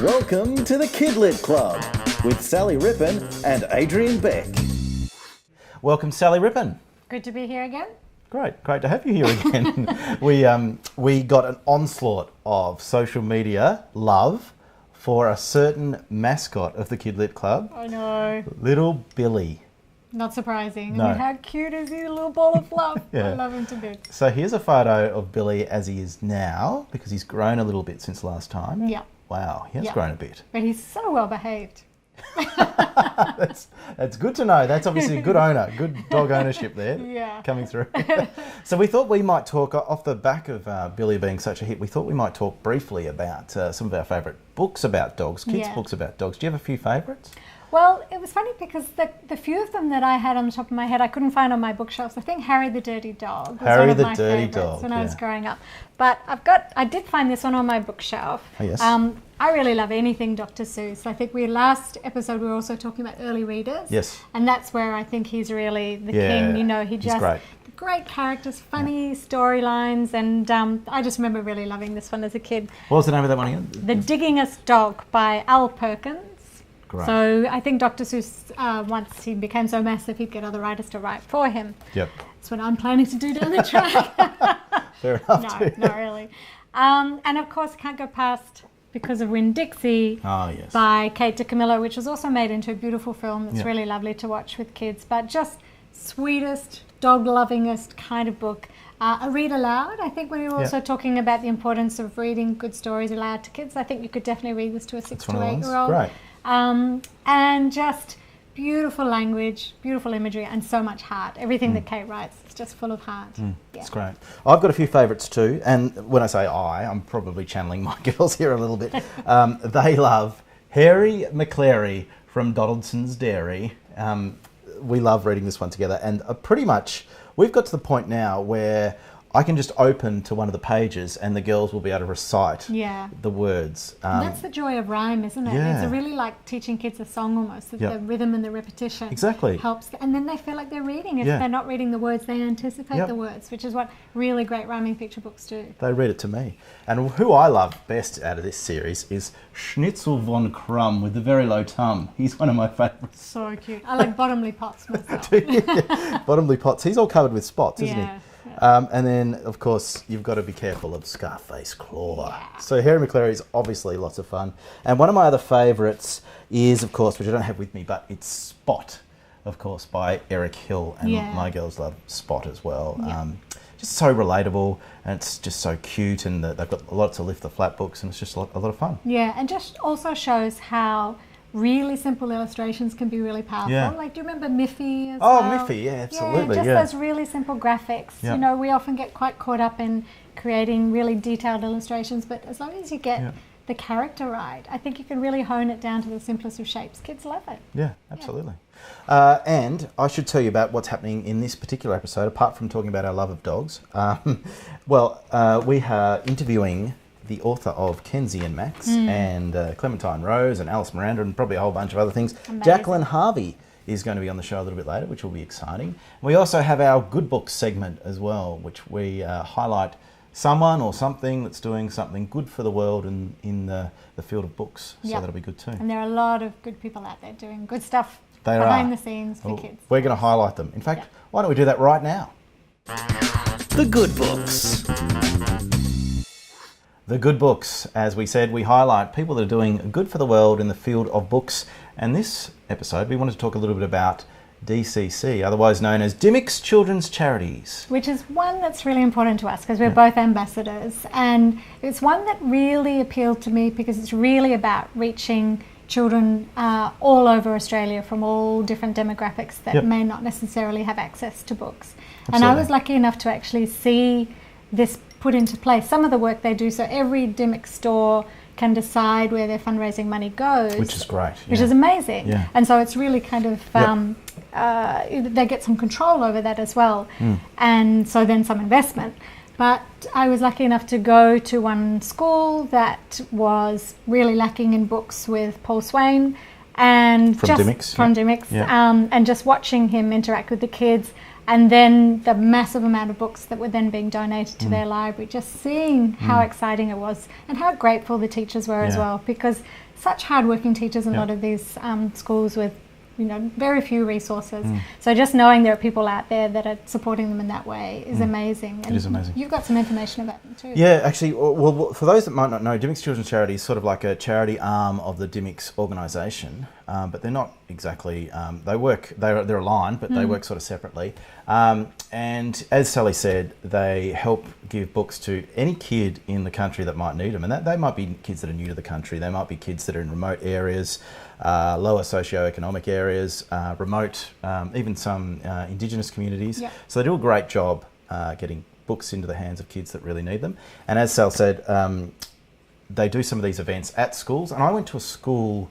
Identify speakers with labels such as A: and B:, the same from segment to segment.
A: Welcome to the Kidlit Club with Sally Rippon and Adrian Beck.
B: Welcome, Sally Rippon.
C: Good to be here again.
B: Great to have you here again. We got an onslaught of social media love for a certain mascot of the Kidlit Club.
C: I know.
B: Little Billy.
C: Not surprising.
B: No.
C: I mean, how cute is he, a little ball of fluff?
B: Yeah.
C: I love him to bits.
B: So here's a photo of Billy as he is now, because he's grown a little bit since last time.
C: Yeah.
B: Wow, he has grown a bit.
C: But he's so well behaved.
B: That's good to know. That's obviously a good owner, good dog ownership there coming through. So we thought we might talk, off the back of Billy being such a hit, we thought we might talk briefly about some of our favourite books about dogs, kids' books about dogs. Do you have a few favourites?
C: Well, it was funny because the few of them that I had on the top of my head I couldn't find on my bookshelves. I think Harry the Dirty Dog was one of my favourites when I was growing up. But I did find this one on my bookshelf.
B: Oh, yes.
C: I really love anything Dr. Seuss. I think last episode we were also talking about early readers.
B: Yes.
C: And that's where I think he's really the king. You know, he's great characters, funny storylines, and I just remember really loving this one as a kid.
B: What was the name of that one again?
C: The Diggingest Dog by Al Perkins.
B: Great.
C: So I think Dr. Seuss, once he became so massive, he'd get other writers to write for him.
B: Yep.
C: That's what I'm planning to do down the track.
B: Fair enough.
C: No, not really. And of course, can't go past Because of Winn-Dixie by Kate DiCamillo, which was also made into a beautiful film that's really lovely to watch with kids, but just sweetest, dog-lovingest kind of book. A read aloud. I think when we were also talking about the importance of reading good stories aloud to kids, I think you could definitely read this to a 6 to 8-year-old.
B: Great.
C: And just beautiful language, beautiful imagery, and so much heart. Everything that Kate writes is just full of heart.
B: It's great. I've got a few favourites too, and when I say I'm probably channeling my girls here a little bit. They love Harry McClary from Donaldson's Dairy. We love reading this one together, and pretty much we've got to the point now where I can just open to one of the pages and the girls will be able to recite the words.
C: That's the joy of rhyme, isn't it?
B: Yeah.
C: It's really like teaching kids a song almost. The rhythm and the repetition helps. And then they feel like they're reading. If they're not reading the words, they anticipate the words, which is what really great rhyming picture books do.
B: They read it to me. And who I love best out of this series is Schnitzel von Krumm with the very low tum. He's one of my favourites.
C: So cute. I like Bottomley Potts myself.
B: Bottomley Potts. He's all covered with spots, isn't he?
C: Yeah.
B: And then, of course, you've got to be careful of Scarface Claw. Yeah. So Harry McClary is obviously lots of fun. And one of my other favourites is, of course, which I don't have with me, but it's Spot, of course, by Eric Hill. And my girls love Spot as well. Yeah. Just so relatable, and it's just so cute, and they've got lots of Lift the Flat books, and it's just a lot of fun. Yeah,
C: and just also shows how really simple illustrations can be really powerful. Yeah. Like, do you remember Miffy as well?
B: Miffy, yeah, absolutely.
C: Yeah, just those really simple graphics. Yep. You know, we often get quite caught up in creating really detailed illustrations, but as long as you get the character right, I think you can really hone it down to the simplest of shapes. Kids love it.
B: Yeah, absolutely. Yeah. And I should tell you about what's happening in this particular episode, apart from talking about our love of dogs. We are interviewing the author of Kenzie and Max and Clementine Rose and Alice Miranda and probably a whole bunch of other things. Amazing. Jacqueline Harvey is going to be on the show a little bit later, which will be exciting. We also have our Good Books segment as well, which we highlight someone or something that's doing something good for the world in the field of books. So that'll be good too.
C: And there are a lot of good people out there doing good stuff behind the scenes for kids.
B: We're going to highlight them. In fact, why don't we do that right now?
A: The Good Books.
B: The Good Books. As we said, we highlight people that are doing good for the world in the field of books. And this episode, we wanted to talk a little bit about DCC, otherwise known as Dimmick's Children's Charities.
C: Which is one that's really important to us because we're both ambassadors. And it's one that really appealed to me because it's really about reaching children all over Australia from all different demographics that may not necessarily have access to books. Absolutely. And I was lucky enough to actually see this put into place. Some of the work they do, so every Dimmick store can decide where their fundraising money goes.
B: Which is great.
C: Which is amazing.
B: Yeah.
C: And so it's really kind of, they get some control over that as well. And so then some investment. But I was lucky enough to go to one school that was really lacking in books with Paul Swain. And
B: from Dimmick's.
C: And just watching him interact with the kids, And then the massive amount of books that were then being donated to their library, just seeing how exciting it was and how grateful the teachers were as well, because such hardworking teachers in a lot of these schools with, you know, very few resources. So just knowing there are people out there that are supporting them in that way is amazing. And
B: it is amazing.
C: You've got some information about them too.
B: Yeah, actually, well, for those that might not know, Dimmick's Children's Charity is sort of like a charity arm of the Dimmick's organisation, but they're not exactly, they're aligned, but they work sort of separately. And as Sally said, they help give books to any kid in the country that might need them. And they might be kids that are new to the country, they might be kids that are in remote areas, lower socioeconomic areas, remote, even some Indigenous communities. Yep. So they do a great job getting books into the hands of kids that really need them. And as Sal said, they do some of these events at schools. And I went to a school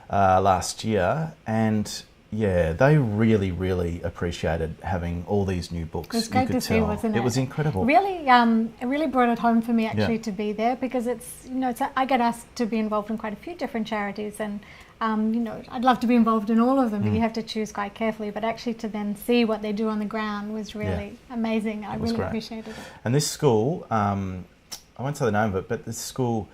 B: last year, and yeah, they really, really appreciated having all these new books.
C: It was great to see, wasn't it?
B: It was incredible.
C: Really, it really brought it home for me actually to be there, because it's, you know, I get asked to be involved in quite a few different charities, and you know, I'd love to be involved in all of them, but you have to choose quite carefully. But actually, to then see what they do on the ground was really amazing. I really appreciated it.
B: And this school, I won't say the name of it, but this school,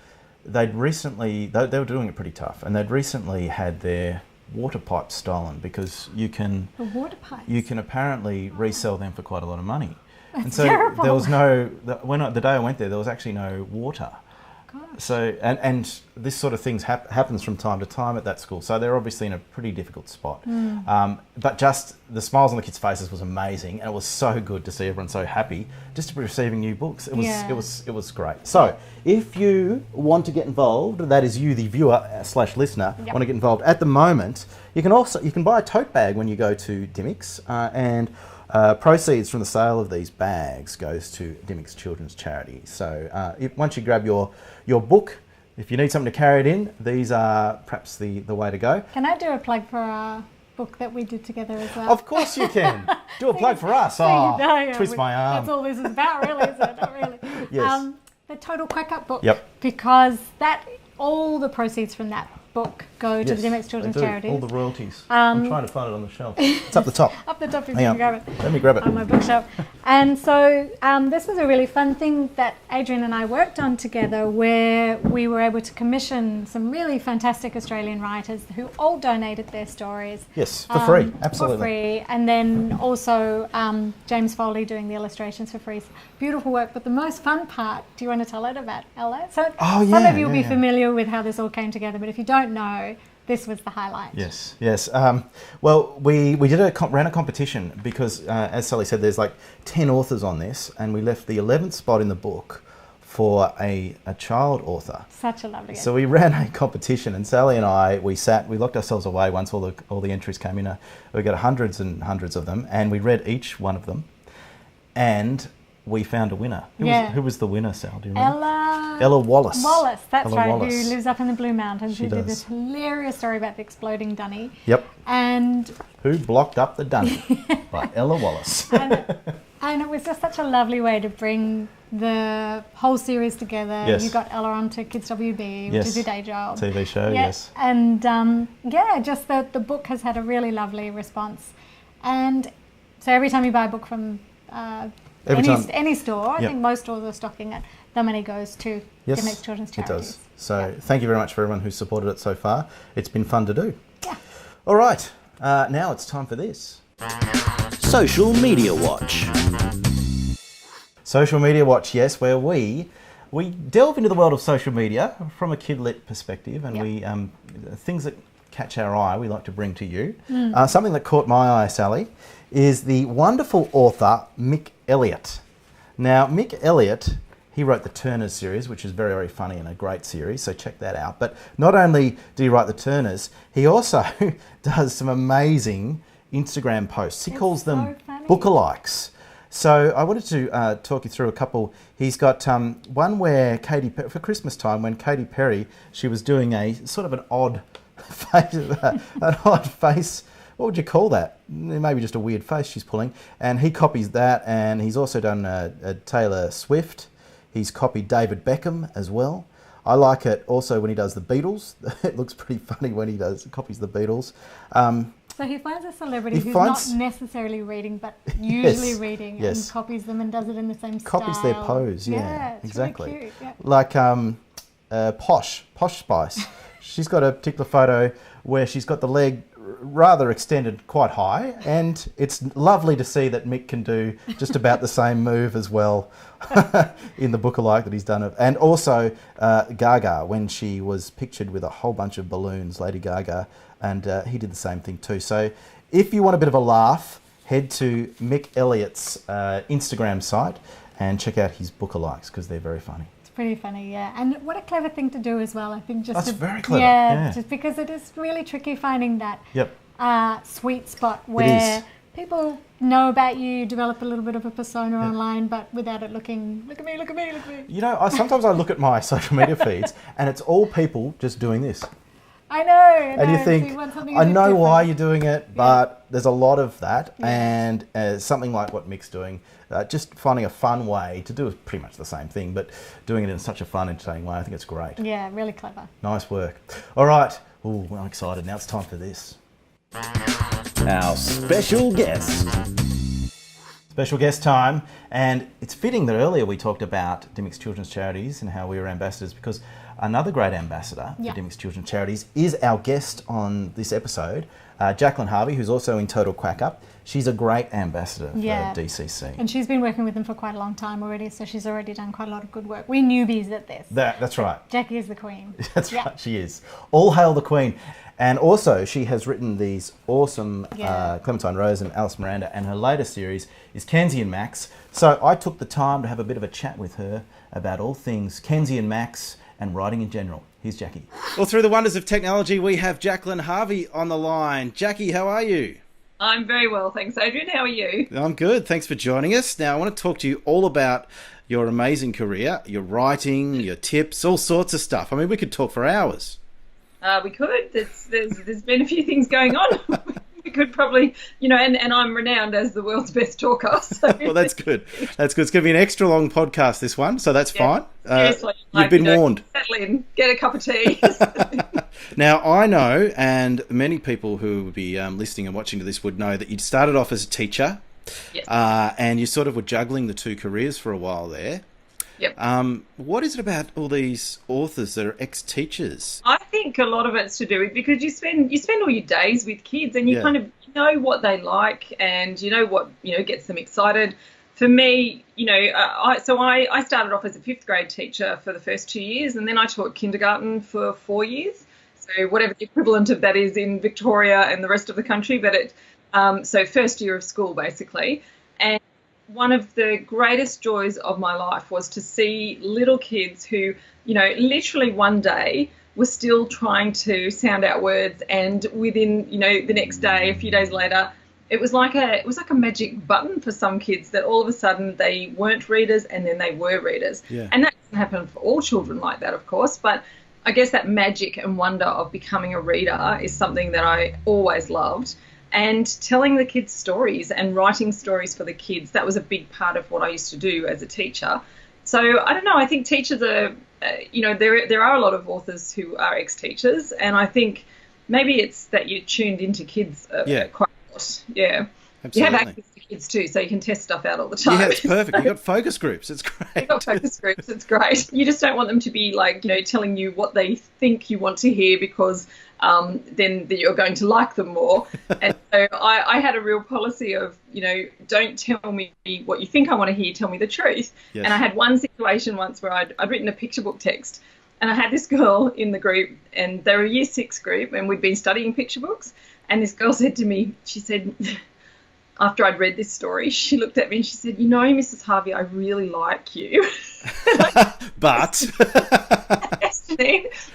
B: they'd recently, they were doing it pretty tough, and they'd recently had their water pipes stolen, because you can apparently resell them for quite a lot of money.
C: That's
B: and so
C: terrible.
B: there was the day I went there was actually no water.
C: Gosh.
B: So and this sort of things happens from time to time at that school, so they're obviously in a pretty difficult spot. But just the smiles on the kids' faces was amazing, and it was so good to see everyone so happy just to be receiving new books. It was great. So if you want to get involved, that is you, the viewer / listener, want to get involved at the moment, you can buy a tote bag when you go to Dimmick's, and proceeds from the sale of these bags goes to Dimmick's Children's Charity. So once you grab your book, if you need something to carry it in, these are perhaps the way to go.
C: Can I do a plug for our book that we did together as well?
B: Of course you can. Do a plug for us. Twist my arm.
C: That's all this is about, really, isn't it? Not really.
B: Yes.
C: The Total Quack Up book.
B: Yep.
C: Because all the proceeds from that book go to the Dimmick's Children's Charity.
B: All the royalties. I'm trying to find it on the shelf. It's up the top.
C: Up the top, you
B: Hang
C: can
B: on.
C: grab it.
B: Let me grab it.
C: On my bookshelf. And so this was a really fun thing that Adrian and I worked on together, where we were able to commission some really fantastic Australian writers who all donated their stories.
B: Yes, for free, absolutely.
C: For free. And then also James Foley doing the illustrations for free. Beautiful work. But the most fun part, do you want to tell it about Ella? So some of you will be familiar with how this all came together, but if you don't know, this was the highlight.
B: Yes. Well, we ran a competition because, as Sally said, there's like 10 authors on this, and we left the 11th spot in the book for a child author.
C: Such a lovely
B: So we ran a competition, and Sally and I, we locked ourselves away once all the entries came in. We got hundreds and hundreds of them, and we read each one of them, and we found a winner. Who was the winner, Sal? Do you remember? Ella Wallace.
C: That's
B: Ella
C: right,
B: Wallace.
C: who lives up in the Blue Mountains.
B: She
C: Who did
B: does.
C: this hilarious story about the exploding dunny.
B: Yep.
C: And
B: Who Blocked Up the Dunny by Ella Wallace.
C: and it was just such a lovely way to bring the whole series together.
B: Yes.
C: You got Ella onto Kids WB, which is your day job.
B: TV show, yes.
C: And just the book has had a really lovely response. And so every time you buy a book from any store, I think most stores are stocking it, the money goes to Dimmick's Children's Charities.
B: It does. So thank you very much for everyone who's supported it so far. It's been fun to do.
C: Yeah.
B: All right, now it's time for this.
A: Social Media Watch.
B: Social Media Watch, yes, where we delve into the world of social media from a kid-lit perspective, and we things that catch our eye we like to bring to you. Something that caught my eye, Sally, is the wonderful author Mick Elliott. Now, Mick Elliott, he wrote the Turners series, which is very, very funny and a great series, so check that out. But not only did he write the Turners, he also does some amazing Instagram posts. He calls them bookalikes. So I wanted to talk you through a couple. He's got one where for Christmas time, when Katy Perry, she was doing a sort of an odd face, what would you call that? Maybe just a weird face she's pulling. And he copies that, and he's also done a Taylor Swift. He's copied David Beckham as well. I like it also when he does the Beatles. It looks pretty funny when he copies the Beatles.
C: So he finds a celebrity
B: He
C: who's
B: finds-
C: not necessarily reading, but usually
B: Yes,
C: reading,
B: yes.
C: and copies them and does it in the same
B: Copies
C: style.
B: their pose, yeah,
C: it's
B: exactly.
C: really cute. Yeah.
B: Like Posh Spice. She's got a particular photo where she's got the leg rather extended quite high, and it's lovely to see that Mick can do just about the same move as well in the book-alike that he's done. And also Gaga, when she was pictured with a whole bunch of balloons, Lady Gaga, and he did the same thing too. So if you want a bit of a laugh, head to Mick Elliott's Instagram site and check out his book-alikes because they're very funny.
C: Pretty funny, yeah. And what a clever thing to do as well, I think.
B: That's very clever. Yeah,
C: just because it is really tricky finding that
B: Yep.
C: sweet spot
B: It
C: where
B: is.
C: people know about you, develop a little bit of a persona online, but without it looking, look at me, look at me, look at me.
B: You know, sometimes I look at my social media feeds and it's all people just doing this.
C: I know.
B: And you
C: so
B: think,
C: want something a
B: I
C: bit
B: know why
C: different.
B: you're doing it, but there's a lot of that. And something like what Mick's doing, just finding a fun way to do is pretty much the same thing, but doing it in such a fun, entertaining way, I think it's great.
C: Yeah, really clever.
B: Nice work. All right. Ooh, I'm excited. Now it's time for this.
A: Our special guest.
B: Special guest time. And it's fitting that earlier we talked about Dimmick's Children's Charities and how we were ambassadors, because another great ambassador for Dimmick's Children's Charities is our guest on this episode, Jacqueline Harvey, who's also in Total Quack Up. She's a great ambassador for DCC.
C: And she's been working with them for quite a long time already, so she's already done quite a lot of good work. We're newbies at this.
B: That's right.
C: Jackie is the queen.
B: That's right, she is. All hail the Queen. And also, she has written these awesome Clementine Rose and Alice Miranda, and her latest series is Kenzie and Max. So I took the time to have a bit of a chat with her about all things Kenzie and Max and writing in general. Here's Jackie. Well, through the wonders of technology, we have Jacqueline Harvey on the line. Jackie, how are you?
D: I'm very well, thanks, Adrian. How are you?
B: I'm good. Thanks for joining us. Now, I want to talk to you all about your amazing career, your writing, your tips, all sorts of stuff. I mean, we could talk for hours.
D: We could. There's been a few things going on. We could probably, and I'm renowned as the world's best talker. So.
B: Well, that's good. That's good. It's going to be an extra long podcast, this one, so that's fine.
D: Seriously,
B: you've been warned.
D: Settle in, get a cup of tea.
B: Now, I know, and many people who would be listening and watching to this would know that you started off as a teacher,
D: Yes.
B: and you sort of were juggling the two careers for a while there.
D: Yep.
B: What is it about all these authors that are ex-teachers?
D: I think a lot of it's to do with because you spend all your days with kids and you kind of know what they like and you know what gets them excited. For me, I started off as a 5th grade teacher for the first 2 years, and then I taught kindergarten for 4 years. So whatever the equivalent of that is in Victoria and the rest of the country, but so first year of school basically. And one of the greatest joys of my life was to see little kids who, literally one day were still trying to sound out words, and within, the next day, a few days later, it was like a magic button for some kids that all of a sudden they weren't readers and then they were readers.
B: Yeah.
D: And that doesn't happen for all children like that, of course, but I guess that magic and wonder of becoming a reader is something that I always loved. And telling the kids stories and writing stories for the kids, that was a big part of what I used to do as a teacher. So I don't know, I think teachers are, there are a lot of authors who are ex-teachers, and I think maybe it's that you're tuned into kids quite a lot. Yeah.
B: Absolutely.
D: You have access to kids too, so you can test stuff out all the time.
B: Yeah, it's perfect. You've got focus groups. It's great.
D: You've got focus groups. It's great. You just don't want them to be telling you what they think you want to hear because then you're going to like them more. And so I had a real policy of, don't tell me what you think I want to hear, tell me the truth.
B: Yes.
D: And I had one situation once where I'd written a picture book text, and I had this girl in the group, and they were a year 6 group, and we'd been studying picture books. And this girl said to me, she said, after I'd read this story, she looked at me and she said, Mrs. Harvey, I really like you.
B: But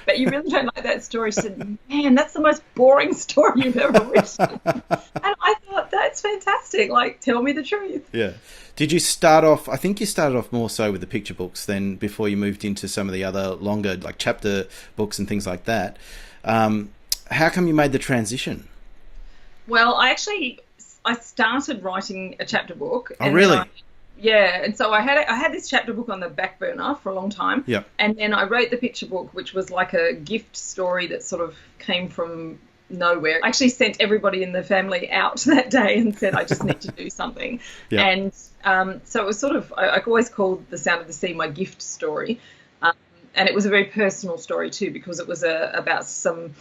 D: but you really don't like that story. She said, man, that's the most boring story you've ever written. And I thought, that's fantastic. Tell me the truth.
B: yeah. Did you start off, I think you started off more so with the picture books than before you moved into some of the other longer, chapter books and things like that. How come you made the transition?
D: Well, I started writing a chapter book.
B: Oh, really?
D: And so I had this chapter book on the back burner for a long time.
B: Yeah.
D: And then I wrote the picture book, which was like a gift story that sort of came from nowhere. I actually sent everybody in the family out that day and said, I just need to do something.
B: Yeah.
D: And so it was sort of, I always called The Sound of the Sea my gift story. And it was a very personal story too, because it was about some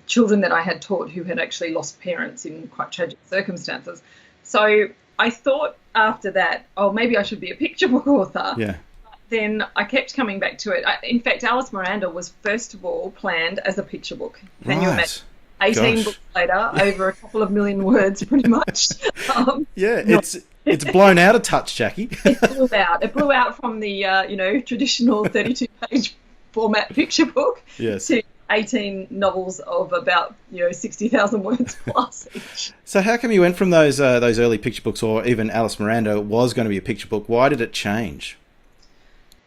D: children that I had taught who had actually lost parents in quite tragic circumstances. So I thought after that, oh, maybe I should be a picture book author.
B: Yeah.
D: Then I kept coming back to it. In fact, Alice Miranda was first of all planned as a picture book. Can you imagine? 18 books later, over a couple of million words, pretty much.
B: It's blown out a touch, Jackie.
D: It blew out from the traditional 32-page format picture book to 18 novels of about 60,000 words plus each.
B: So how come you went from those early picture books, or even Alice Miranda was going to be a picture book? Why did it change?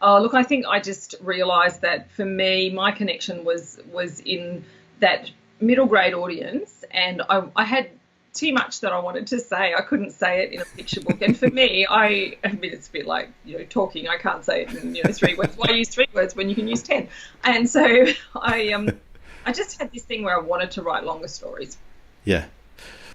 D: Oh, look, I think I just realised that for me, my connection was in that middle grade audience, and I had too much that I wanted to say. I couldn't say it in a picture book. And for me, I mean, it's a bit like, talking. I can't say it in 3 words. Why use 3 words when you can use 10? And so I just had this thing where I wanted to write longer stories.
B: Yeah.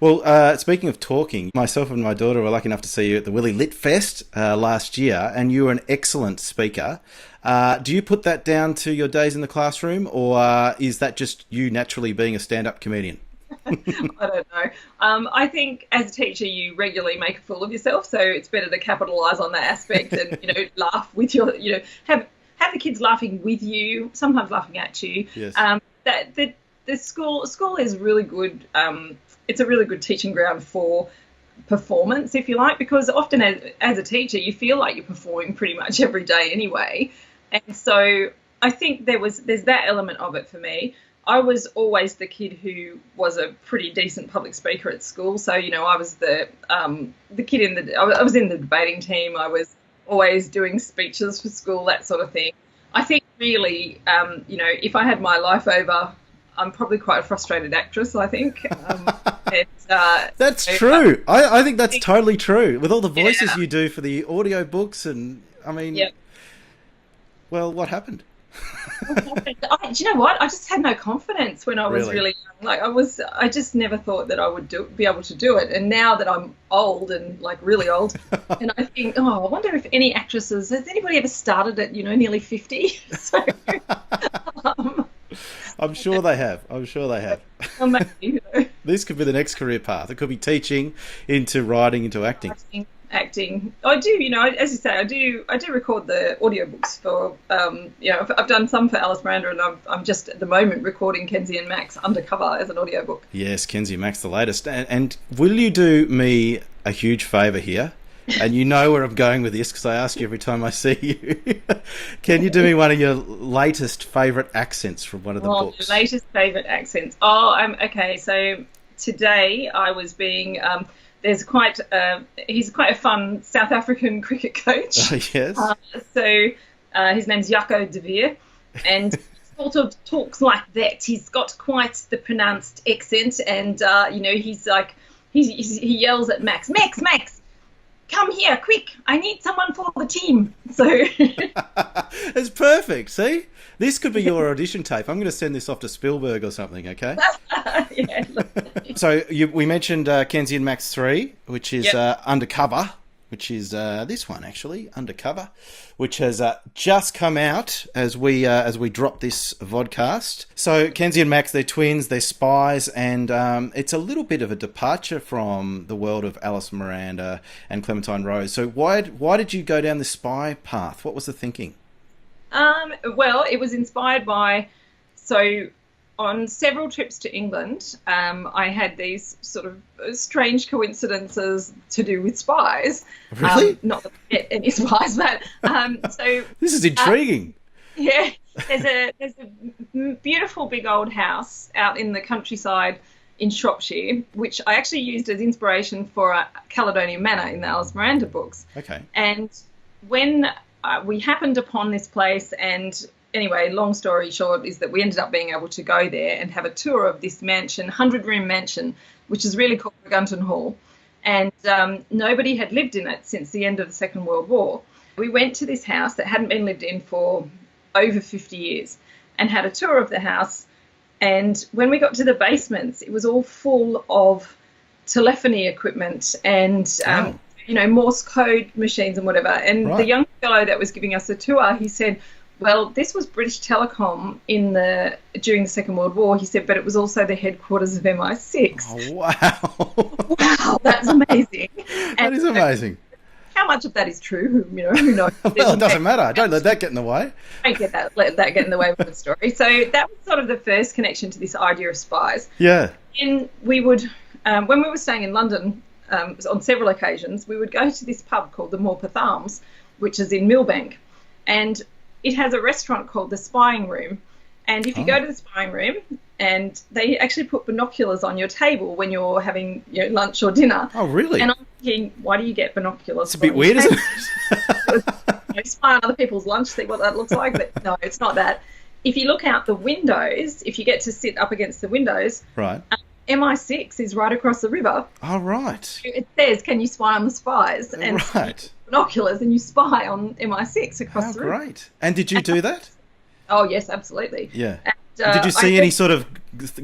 B: Well, speaking of talking, myself and my daughter were lucky enough to see you at the Willie Lit Fest last year, and you were an excellent speaker. Do you put that down to your days in the classroom, or is that just you naturally being a stand-up comedian?
D: I don't know. I think as a teacher, you regularly make a fool of yourself, so it's better to capitalise on that aspect and laugh with your, have the kids laughing with you, sometimes laughing at you.
B: Yes.
D: The school is really good. It's a really good teaching ground for performance, if you like, because often as a teacher, you feel like you're performing pretty much every day anyway. And so I think there's that element of it for me. I was always the kid who was a pretty decent public speaker at school. So, I was the kid I was in the debating team. I was always doing speeches for school, that sort of thing. I think really, if I had my life over, I'm probably quite a frustrated actress, I think.
B: That's true. I think that's totally true. With all the voices you do for the audio books, and I mean, well, what happened?
D: Do you know what? I just had no confidence when I was really young. Like I just never thought that I would be able to do it. And now that I'm old and like really old, and I think, I wonder if any actresses, has anybody ever started at nearly 50? So.
B: I'm sure they have.
D: Well, maybe,
B: This could be the next career path. It could be teaching into writing into acting.
D: Acting. I do, as you say, I do record the audiobooks for, I've done some for Alice Miranda, and I'm just at the moment recording Kenzie and Max Undercover as an audiobook.
B: Yes, Kenzie and Max, the latest. And will you do me a huge favour here? And you know where I'm going with this because I ask you every time I see you. Can you do me one of your latest favourite accents from one of the books?
D: Latest favourite accents. Okay. So today I was being. He's quite a fun South African cricket coach.
B: Oh, yes.
D: So his name's Jaco de Veer, and he sort of talks like that. He's got quite the pronounced accent, and he's like he yells at Max, Max. Come here, quick! I need someone for the team. So
B: it's perfect. See, this could be your audition tape. I'm going to send this off to Spielberg or something. Okay.
D: Yeah.
B: So we mentioned Kenzie and Max 3, which is Undercover, which is this one actually, Undercover, which has just come out as we drop this vodcast. So Kenzie and Max, they're twins, they're spies, and it's a little bit of a departure from the world of Alice Miranda and Clementine Rose. So why did you go down the spy path? What was the thinking?
D: Well, it was inspired by on several trips to England, I had these sort of strange coincidences to do with spies.
B: Really?
D: Not that I met any spies, but
B: this is intriguing.
D: There's a beautiful big old house out in the countryside in Shropshire, which I actually used as inspiration for Caledonia Manor in the Alice Miranda books.
B: Okay.
D: And when we happened upon this place, and anyway, long story short is that we ended up being able to go there and have a tour of this mansion, 100-room mansion, which is really called Gunton Hall. And nobody had lived in it since the end of the Second World War. We went to this house that hadn't been lived in for over 50 years and had a tour of the house. And when we got to the basements, it was all full of telephony equipment and, Morse code machines and whatever. And the young fellow that was giving us the tour, he said, well, this was British Telecom during the Second World War. He said, but it was also the headquarters of MI6.
B: Oh, wow.
D: Wow, that's amazing.
B: That is amazing.
D: How much of that is true? Who knows?
B: Well, it doesn't matter. Don't let that get in the way.
D: Don't let that get in the way of the story. So that was sort of the first connection to this idea of spies.
B: Yeah.
D: And we would, when we were staying in London, on several occasions, we would go to this pub called the Morpeth Arms, which is in Millbank. And it has a restaurant called the Spying Room. And if you go to the Spying Room, and they actually put binoculars on your table when you're having lunch or dinner.
B: Oh, really?
D: And I'm thinking, why do you get binoculars?
B: It's a bit weird, isn't it?
D: Spy on other people's lunch, see what that looks like. But no, it's not that. If you look out the windows, if you get to sit up against the windows,
B: right,
D: MI6 is right across the river.
B: Oh, right.
D: It says, can you spy on the spies? And
B: right.
D: Binoculars, and you spy on MI6 across the river.
B: Great. And did you do that?
D: Oh, yes, absolutely.
B: Yeah.
D: And,
B: did you see any sort of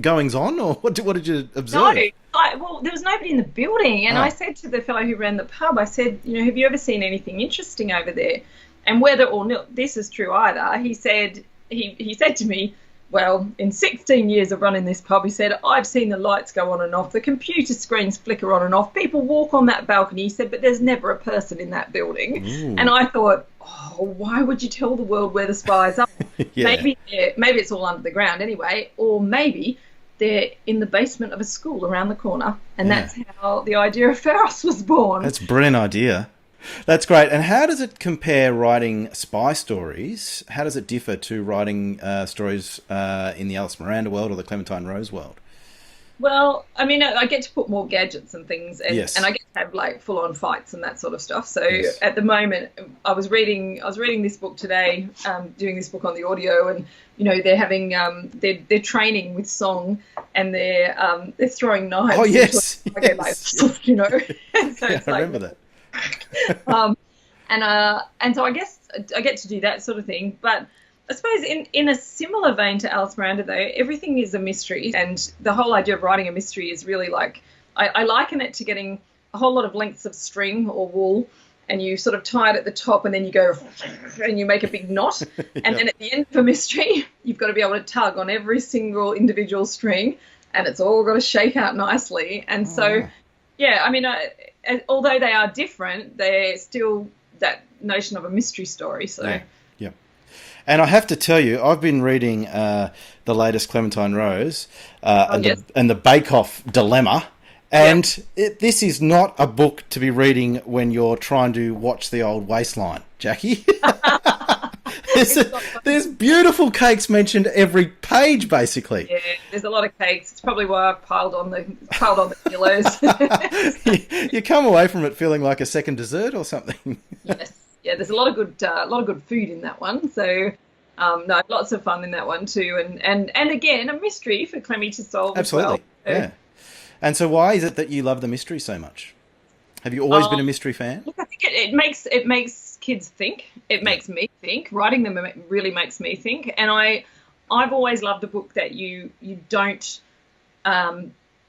B: goings on, or what did you observe?
D: No, there was nobody in the building, and I said to the fellow who ran the pub, I said, have you ever seen anything interesting over there? And whether or not this is true either, he said to me, well, in 16 years of running this pub, he said, I've seen the lights go on and off, the computer screens flicker on and off, people walk on that balcony, he said, but there's never a person in that building. Ooh. And I thought, why would you tell the world where the spies are? Yeah. Maybe it's all under the ground anyway, or maybe they're in the basement of a school around the corner, and that's how the idea of Ferris was born.
B: That's a brilliant idea. That's great. And how does it compare writing spy stories? How does it differ to writing stories in the Alice Miranda world or the Clementine Rose world?
D: Well, I mean, I get to put more gadgets and things, and I get to have like full-on fights and that sort of stuff. So at the moment, I was reading this book today, doing this book on the audio, and they're having they're training with song, and they're throwing knives.
B: Oh yes,
D: so
B: I remember that.
D: And so I guess I get to do that sort of thing, but I suppose in a similar vein to Alice Miranda, though, everything is a mystery, and the whole idea of writing a mystery is really like, I liken it to getting a whole lot of lengths of string or wool, and you sort of tie it at the top, and then you go and you make a big knot, and then at the end of a mystery, you've got to be able to tug on every single individual string, and it's all got to shake out nicely. And so, I mean, although they are different, they're still that notion of a mystery story. So.
B: Yeah. And I have to tell you, I've been reading the latest Clementine Rose and the Bake Off Dilemma, and this is not a book to be reading when you're trying to watch The Old Waistline, Jackie. There's beautiful cakes mentioned every page, basically.
D: Yeah, there's a lot of cakes. It's probably why I've piled on the kilos.
B: You come away from it feeling like a second dessert or something.
D: Yes. Yeah, there's a lot of good food in that one. So, no, lots of fun in that one too, and again a mystery for Clemmy to solve.
B: Absolutely,
D: as well.
B: Yeah. And so, why is it that you love the mystery so much? Have you always been a mystery fan?
D: Look, I think it makes kids think. It makes me think. Writing them really makes me think, and I've always loved a book that you don't.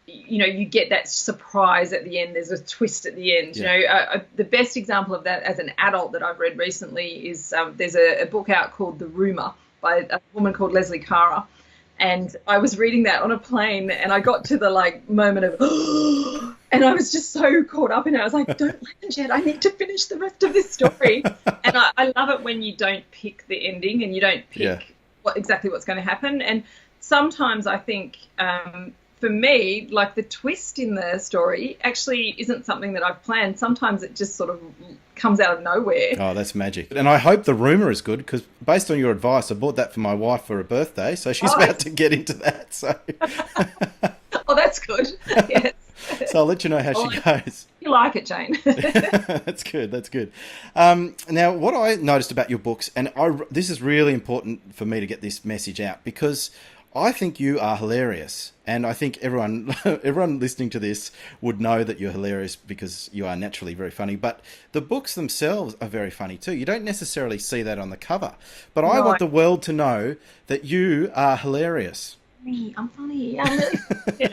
D: You get that surprise at the end. There's a twist at the end. The best example of that as an adult that I've read recently is there's a book out called The Rumour by a woman called Leslie Cara, and I was reading that on a plane, and I got to the moment of and I was just so caught up in it. I was like, don't land yet, I need to finish the rest of this story. And I love it when you don't pick the ending and you don't pick exactly what's going to happen. And sometimes I think for me, like the twist in the story actually isn't something that I've planned. Sometimes it just sort of comes out of nowhere.
B: Oh, that's magic. And I hope The Rumour is good, because based on your advice, I bought that for my wife for her birthday, so she's about to get into that. So.
D: Oh, that's good. Yes.
B: So I'll let you know how she goes.
D: You like it, Jane.
B: That's good. Now, what I noticed about your books, and this is really important for me to get this message out, because I think you are hilarious, and I think everyone listening to this would know that you're hilarious because you are naturally very funny. But the books themselves are very funny too. You don't necessarily see that on the cover, but I want the world to know that you are hilarious.
D: I'm funny. I'm really funny.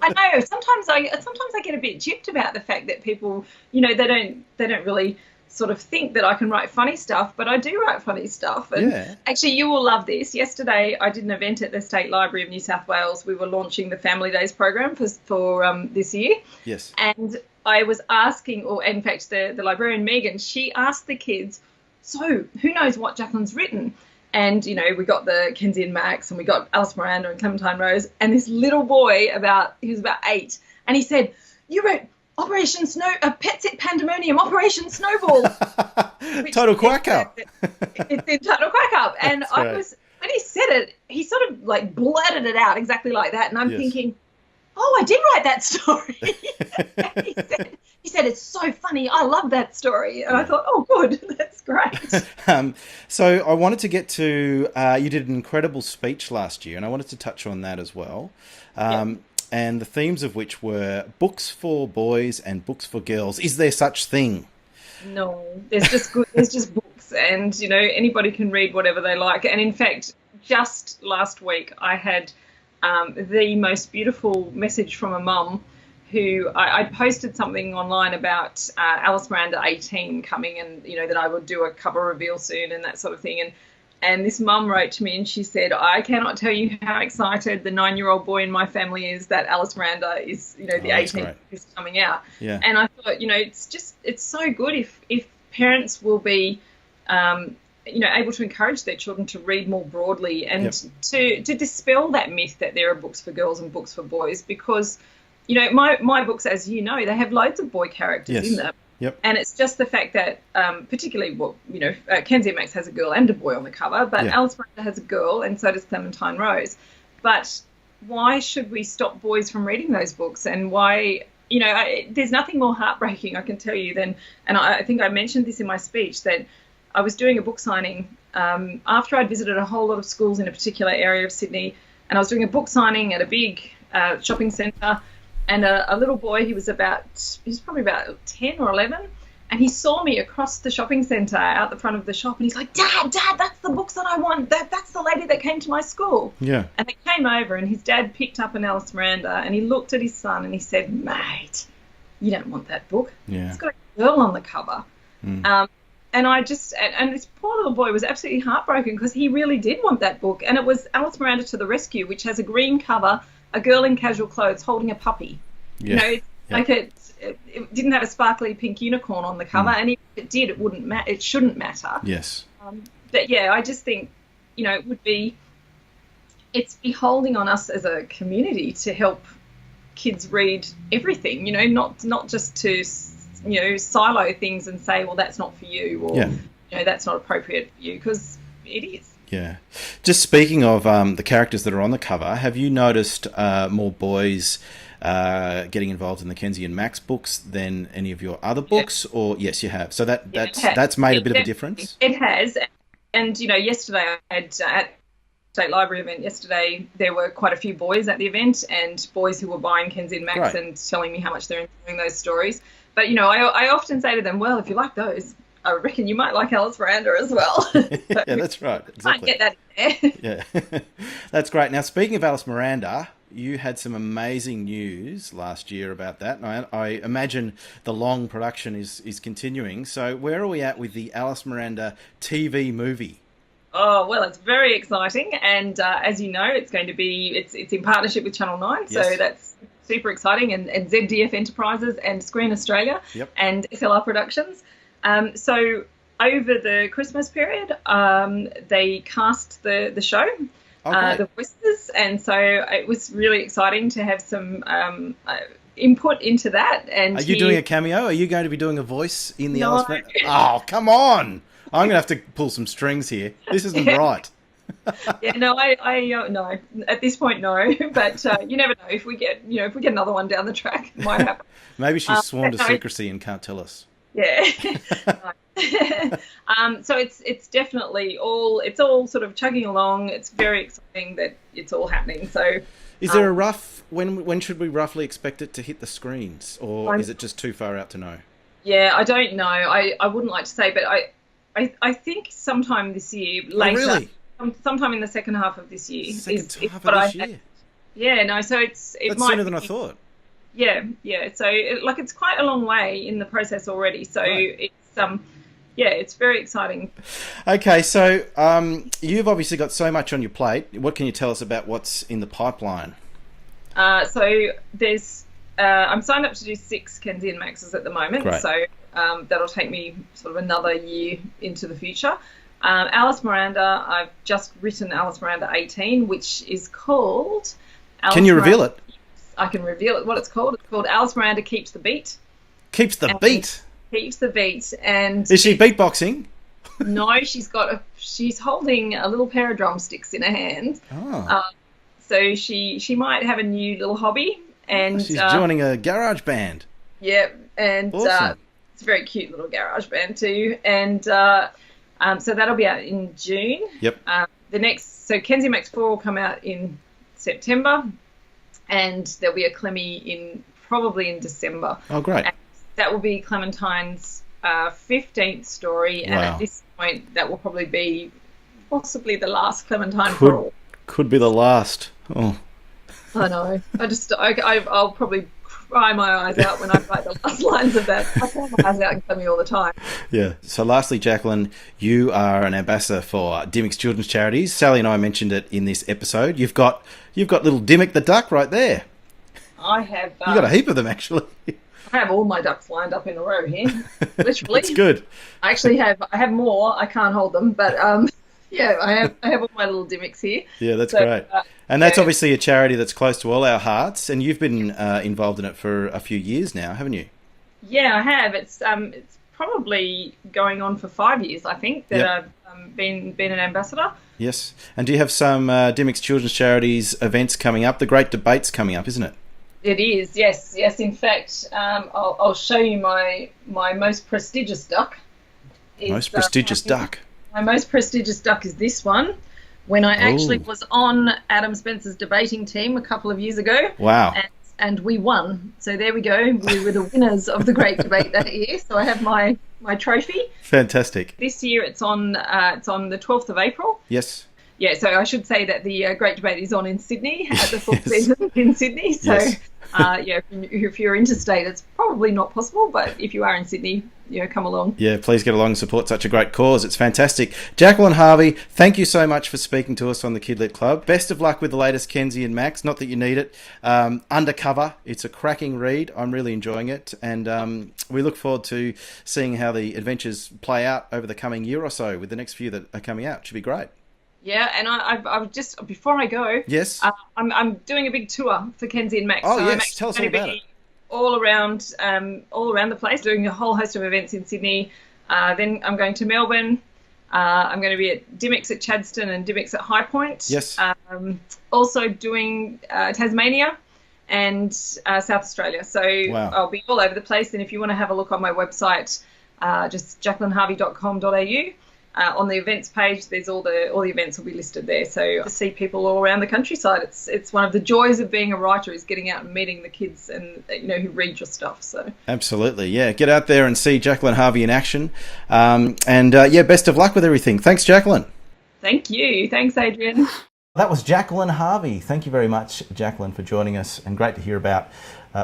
D: I know. Sometimes I get a bit gypped about the fact that people, they don't really sort of think that I can write funny stuff, but I do write funny stuff. And actually, you will love this. Yesterday, I did an event at the State Library of New South Wales. We were launching the Family Days program for this year.
B: Yes.
D: And I was asking, or in fact, the librarian Megan, she asked the kids, so who knows what Jacqueline's written? And, we got the Kenzie and Max, and we got Alice Miranda and Clementine Rose, and this little boy, he was about 8, and he said, you wrote Operation Pet Sick Pandemonium, Operation Snowball.
B: Total quack up.
D: It's in Total Quack Up. And when he said it, he sort of like blurted it out exactly like that. And I'm thinking, oh, I did write that story. He said, it's so funny. I love that story. And I thought, oh, good. That's great.
B: So I wanted to get to, you did an incredible speech last year, and I wanted to touch on that as well. And the themes of which were books for boys and books for girls. Is there such thing?
D: No, there's just books, and anybody can read whatever they like. And in fact, just last week I had the most beautiful message from a mum who I posted something online about Alice Miranda 18 coming, and that I would do a cover reveal soon and that sort of thing. And this mum wrote to me and she said, I cannot tell you how excited the 9-year-old boy in my family is that Alice Miranda is, the 18th is coming out.
B: Yeah.
D: And I thought, it's so good if parents will be, able to encourage their children to read more broadly and to dispel that myth that there are books for girls and books for boys, because, my books, as you know, they have loads of boy characters in them.
B: Yep.
D: And it's just the fact that, particularly, Kenzie Max has a girl and a boy on the cover, but Alice Miranda has a girl, and so does Clementine Rose. But why should we stop boys from reading those books? And why, there's nothing more heartbreaking, I can tell you, than, and I think I mentioned this in my speech, that I was doing a book signing after I'd visited a whole lot of schools in a particular area of Sydney, and I was doing a book signing at a big shopping centre. And a little boy, he was probably about 10 or 11, and he saw me across the shopping centre out the front of the shop, and he's like, Dad, that's the books that I want. That's the lady that came to my school. Yeah. And they came over, and his dad picked up an Alice Miranda, and he looked at his son, and he said, Mate, you don't want that book. Yeah. It's got a girl on the cover. And and this poor little boy was absolutely heartbroken because he really did want that book, and it was Alice Miranda to the Rescue, which has a green cover, a girl in casual clothes holding a puppy. Like it didn't have a sparkly pink unicorn on the cover, and if it did, it shouldn't matter.
B: Yes.
D: But I just think, it's beholding on us as a community to help kids read everything, not just to, silo things and say, well, that's not for you, or, that's not appropriate for you, because it is.
B: Yeah. Just speaking of the characters that are on the cover, have you noticed more boys getting involved in the Kenzie and Max books than any of your other books? Or yes, you have. So that's made a bit of a difference.
D: It has. And yesterday I had at State Library event yesterday, there were quite a few boys at the event, and boys who were buying Kenzie and Max and telling me how much they're enjoying those stories. But I often say to them, well, if you like those, I reckon you might like Alice Miranda as well.
B: Yeah, that's right. Exactly.
D: Can't get that in
B: there. Yeah, that's great. Now, speaking of Alice Miranda, you had some amazing news last year about that. And I imagine the long production is continuing. So where are we at with the Alice Miranda TV movie?
D: Oh, well, it's very exciting. And as you know, it's going to be, it's in partnership with Channel 9. So that's super exciting. And ZDF Enterprises and Screen Australia and SLR Productions. So over the Christmas period, they cast the show, the voices, and so it was really exciting to have some input into that. And
B: are you doing a cameo? Are you going to be doing a voice in the Alice Miranda? Oh, come on! I'm going to have to pull some strings here. This isn't right.
D: No, at this point, no. But you never know. If we get another one down the track, it might happen.
B: Maybe she's sworn to secrecy and can't tell us.
D: Yeah. So it's definitely all sort of chugging along. It's very exciting that it's all happening. So
B: is there a rough when should we roughly expect it to hit the screens, or is it just too far out to know?
D: Yeah, I don't know. I wouldn't like to say, but I think sometime this year, later,
B: really?
D: Sometime in the second half of this year.
B: Second half of this year.
D: Yeah, no, so it
B: That's
D: might
B: sooner than I
D: be-
B: thought.
D: Yeah. So it's quite a long way in the process already. So
B: Right.
D: it's very exciting.
B: Okay, so you've obviously got so much on your plate. What can you tell us about what's in the pipeline?
D: So there's I'm signed up to do 6 Kenzie and Maxes at the moment.
B: Great.
D: So that'll take me sort of another year into the future. Alice Miranda, I've just written Alice Miranda 18, which is called.
B: Can you reveal it?
D: I can reveal it. What it's called? It's called Alice Miranda Keeps the Beat.
B: Keeps the beat.
D: Keeps the beat, and
B: Is she beatboxing?
D: no, she's holding a little pair of drumsticks in her hand.
B: Oh.
D: So she might have a new little hobby, and
B: She's joining a garage band.
D: yeah, and
B: Awesome.
D: it's a very cute little garage band too, and so that'll be out in June.
B: Yep.
D: So Kenzie Max 4 will come out in September, and there'll be a Clemmy probably in December.
B: Oh, great.
D: And that will be Clementine's 15th story, and
B: Wow.
D: at this point, that will probably be possibly the last Clementine for all.
B: Could be the last. Oh.
D: I know. I'll probably cry my eyes out when I write the last lines of that. I cry my eyes out in Clemmy all the time.
B: Yeah. So lastly, Jacqueline, you are an ambassador for Dimmick's Children's Charities. Sally and I mentioned it in this episode. You've got little Dimmick the duck right there.
D: I have.
B: You got a heap of them, actually.
D: I have all my ducks lined up in a row here. Literally.
B: That's good.
D: I actually have more. I can't hold them, but yeah, I have all my little Dimmicks here.
B: Yeah, that's
D: So,
B: great. And that's
D: yeah.
B: obviously a charity that's close to all our hearts, and you've been involved in it for a few years now, haven't you?
D: Yeah, I have. It's probably going on for 5 years, I think, that
B: Yep.
D: I've been an ambassador.
B: Yes. And do you have some Dimmick's Children's Charities events coming up? The Great Debate's coming up, isn't it?
D: It is, yes. In fact, I'll show you my most prestigious duck.
B: Most prestigious duck.
D: My most prestigious duck is this one. When I actually
B: Ooh.
D: was on Adam Spencer's debating team a couple of years ago.
B: Wow.
D: And we won. So there we go. We were the winners of the Great Debate that year. So I have my trophy.
B: Fantastic.
D: This year it's on the 12th of April.
B: Yes.
D: Yeah, so I should say that the Great Debate is on in Sydney at the full
B: Yes.
D: season in Sydney. So,
B: Yes.
D: if you're interstate, it's probably not possible. But if you are in Sydney, come along.
B: Yeah, please get along and support such a great cause. It's fantastic. Jacqueline, Harvey, thank you so much for speaking to us on the Kidlit Club. Best of luck with the latest Kenzie and Max. Not that you need it. Undercover. It's a cracking read. I'm really enjoying it. And we look forward to seeing how the adventures play out over the coming year or so with the next few that are coming out. It should be great.
D: Yeah, and I've just, before I go,
B: Yes.
D: I'm doing a big tour for Kenzie and Max.
B: Oh,
D: so I'm
B: yes.
D: actually
B: Tell us
D: going
B: all
D: to
B: about
D: be
B: it.
D: all around the place, doing a whole host of events in Sydney. Then I'm going to Melbourne. I'm going to be at Dimmick's at Chadstone and Dimmick's at High Point.
B: Yes.
D: Also doing Tasmania and South Australia. So
B: Wow.
D: I'll be all over the place. And if you want to have a look on my website, just jacquelineharvey.com.au. On the events page, there's all the events will be listed there. So to see people all around the countryside, it's one of the joys of being a writer is getting out and meeting the kids and who read your stuff. So
B: Absolutely, yeah. Get out there and see Jacqueline Harvey in action. Best of luck with everything. Thanks, Jacqueline.
D: thank you, thanks, Adrian.
B: That was Jacqueline Harvey. Thank you very much, Jacqueline, for joining us, and great to hear about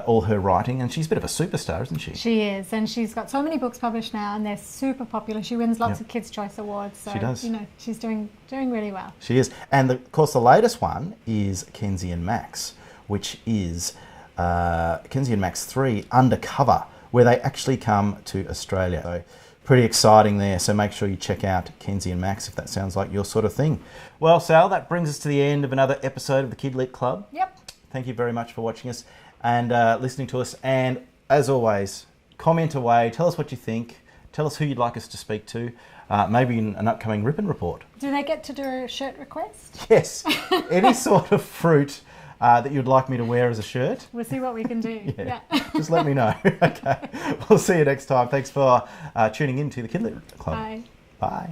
B: all her writing. And she's a bit of a superstar, isn't she?
C: She is, and she's got so many books published now, and they're super popular. She wins lots of Kids' Choice Awards, so
B: She does.
C: She's doing really well.
B: She is. And of course, the latest one is Kenzie and Max, which is Kenzie and Max 3 Undercover, where they actually come to Australia. So pretty exciting there. So make sure you check out Kenzie and Max if that sounds like your sort of thing. Well, Sal, that brings us to the end of another episode of the Kidlit Club.
C: Yep.
B: Thank you very much for watching us and listening to us. And as always, comment away. Tell us what you think. Tell us who you'd like us to speak to. Maybe in an upcoming Ripon report.
C: Do they get to do a shirt request?
B: Yes. Any sort of fruit that you'd like me to wear as a shirt.
C: We'll see what we can do. Yeah.
B: Just let me know. Okay. We'll see you next time. Thanks for tuning in to the Kidlit Club.
C: Bye.
B: Bye.